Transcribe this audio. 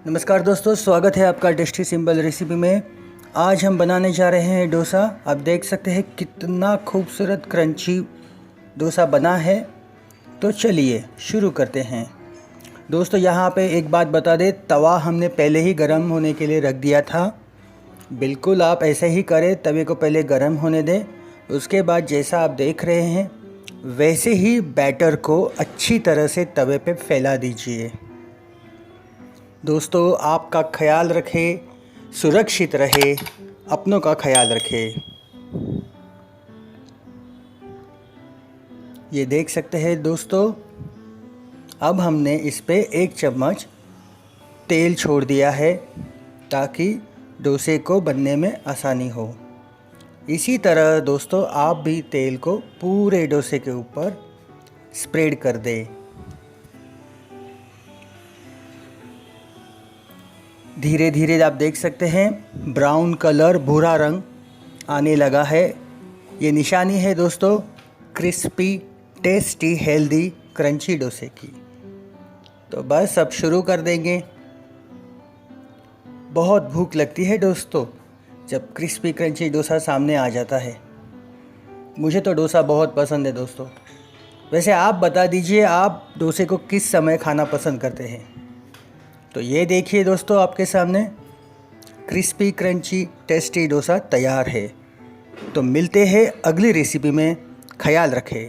नमस्कार दोस्तों, स्वागत है आपका टेस्टी सिंपल रेसिपी में। आज हम बनाने जा रहे हैं डोसा। आप देख सकते हैं कितना खूबसूरत क्रंची डोसा बना है। तो चलिए शुरू करते हैं। दोस्तों यहाँ पे एक बात बता दें, तवा हमने पहले ही गर्म होने के लिए रख दिया था। बिल्कुल आप ऐसे ही करें, तवे को पहले गर्म होने दें। उसके बाद जैसा आप देख रहे हैं वैसे ही बैटर को अच्छी तरह से तवे पे फैला दीजिए। दोस्तों आपका ख्याल रखें, सुरक्षित रहे, अपनों का ख्याल रखें। ये देख सकते हैं दोस्तों, अब हमने इस पे 1 चम्मच तेल छोड़ दिया है ताकि डोसे को बनने में आसानी हो। इसी तरह दोस्तों आप भी तेल को पूरे डोसे के ऊपर स्प्रेड कर दें। धीरे धीरे आप देख सकते हैं ब्राउन कलर, भूरा रंग आने लगा है। ये निशानी है दोस्तों क्रिस्पी, टेस्टी, हेल्दी, क्रंची डोसे की। तो बस अब शुरू कर देंगे। बहुत भूख लगती है दोस्तों जब क्रिस्पी क्रंची डोसा सामने आ जाता है। मुझे तो डोसा बहुत पसंद है दोस्तों। वैसे आप बता दीजिए, आप डोसे को किस समय खाना पसंद करते हैं। तो ये देखिए दोस्तों, आपके सामने क्रिस्पी क्रंची टेस्टी डोसा तैयार है। तो मिलते हैं अगली रेसिपी में। ख्याल रखें।